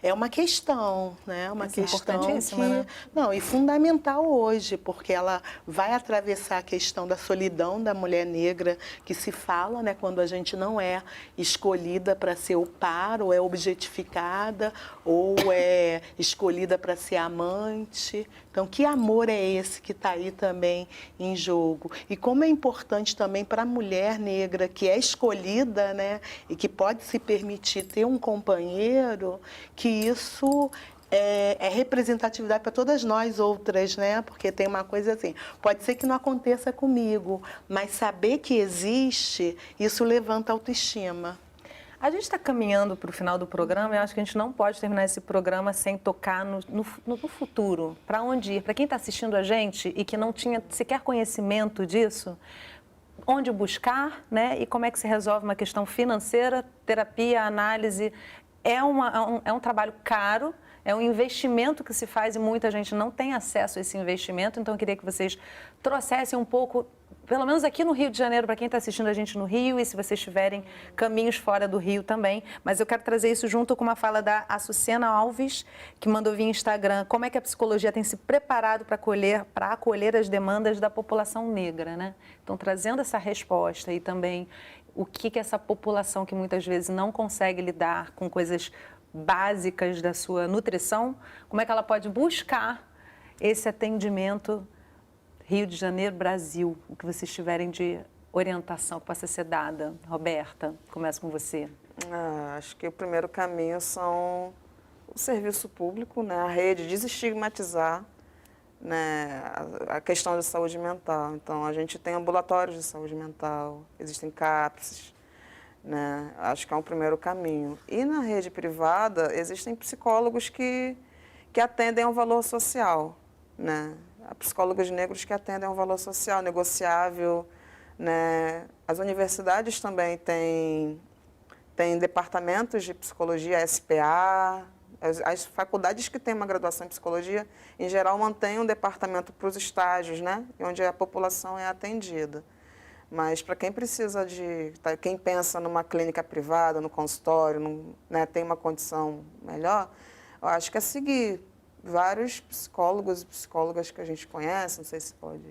É uma questão, né? Uma questão que, né? não, e fundamental hoje, porque ela vai atravessar a questão da solidão da mulher negra que se fala, né, quando a gente não é escolhida para ser o par, ou é objetificada, ou é escolhida para ser amante. Então, que amor é esse que está aí também em jogo? E como é importante também para a mulher negra que é escolhida, né, e que pode se permitir ter um companheiro, que isso é representatividade para todas nós outras, né? Porque tem uma coisa assim, pode ser que não aconteça comigo, mas saber que existe, isso levanta a autoestima. A gente está caminhando para o final do programa e eu acho que a gente não pode terminar esse programa sem tocar no futuro. Para onde ir? Para quem está assistindo a gente e que não tinha sequer conhecimento disso, onde buscar, né? E como é que se resolve uma questão financeira, terapia, análise. É um trabalho caro, é um investimento que se faz e muita gente não tem acesso a esse investimento. Então, eu queria que vocês trouxessem um pouco, pelo menos aqui no Rio de Janeiro, para quem está assistindo a gente no Rio, e se vocês tiverem caminhos fora do Rio também. Mas eu quero trazer isso junto com uma fala da Açucena Alves, que mandou via Instagram, como é que a psicologia tem se preparado para acolher as demandas da população negra, né? Então, trazendo essa resposta e também o que essa população que muitas vezes não consegue lidar com coisas básicas da sua nutrição, como é que ela pode buscar esse atendimento Rio de Janeiro, Brasil, o que vocês tiverem de orientação que possa ser dada. Roberta, começo com você. Acho que o primeiro caminho são o serviço público, né? A rede, desestigmatizar, né? A questão da saúde mental. Então, a gente tem ambulatórios de saúde mental, existem CAPS, né? Acho que é um primeiro caminho. E na rede privada, existem psicólogos que atendem ao valor social, né? Há psicólogos negros que atendem a um valor social negociável, né? As universidades também têm departamentos de psicologia, SPA. As faculdades que têm uma graduação em psicologia, em geral, mantêm um departamento para os estágios, né? Onde a população é atendida. Mas para quem precisa quem pensa numa clínica privada, no consultório, né, tem uma condição melhor, eu acho que é seguir vários psicólogos e psicólogas que a gente conhece, não sei se pode,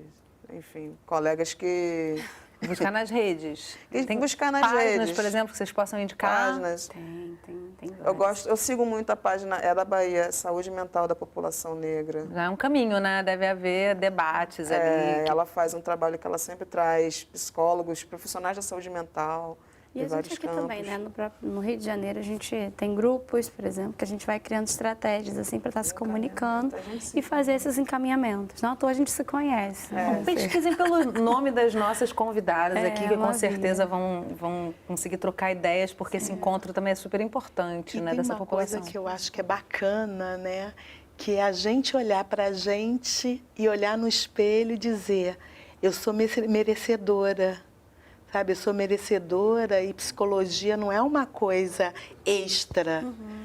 enfim, colegas que... Buscar nas redes. Tem que buscar nas páginas, redes. por exemplo, que vocês possam indicar. Páginas. Tem Eu sigo muito a página da Bahia, Saúde Mental da População Negra. Já é um caminho, né? Deve haver debates ali. Ela faz um trabalho que ela sempre traz psicólogos, profissionais da saúde mental. E a gente aqui também, né? No Rio de Janeiro, a gente tem grupos, por exemplo, que a gente vai criando estratégias assim para estar se comunicando e fazer esses encaminhamentos. Não à toa a gente se conhece. Né? Pesquisem pelo nome das nossas convidadas aqui, que com certeza vão conseguir trocar ideias, porque esse encontro também é super importante, né, dessa população. Tem uma coisa que eu acho que é bacana, né? Que é a gente olhar para a gente e olhar no espelho e dizer, eu sou merecedora. Sabe, eu sou merecedora e psicologia não é uma coisa extra.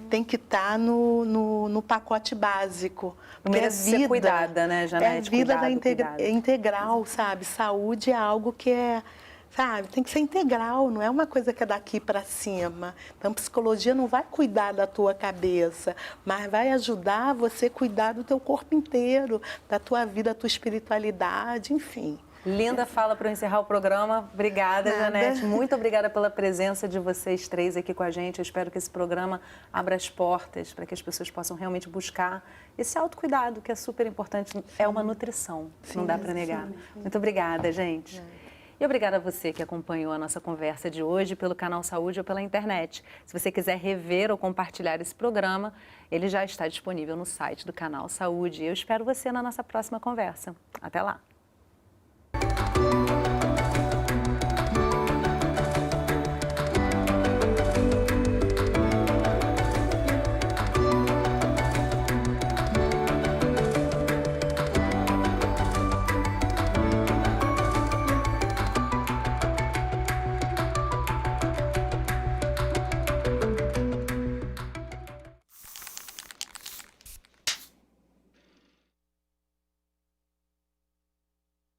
Tem que estar no pacote básico. Porque merece ser cuidada, né, Janete? É vida integral, sabe? Saúde é algo que sabe, tem que ser integral, não é uma coisa que é daqui para cima. Então, psicologia não vai cuidar da tua cabeça, mas vai ajudar você a cuidar do teu corpo inteiro, da tua vida, da tua espiritualidade, enfim. Linda fala para eu encerrar o programa. Obrigada, Janete. Muito obrigada pela presença de vocês três aqui com a gente. Eu espero que esse programa abra as portas para que as pessoas possam realmente buscar esse autocuidado, que é super importante. É uma nutrição, não dá para negar. Muito obrigada, gente. E obrigada a você que acompanhou a nossa conversa de hoje pelo canal Saúde ou pela internet. Se você quiser rever ou compartilhar esse programa, ele já está disponível no site do canal Saúde. Eu espero você na nossa próxima conversa. Até lá!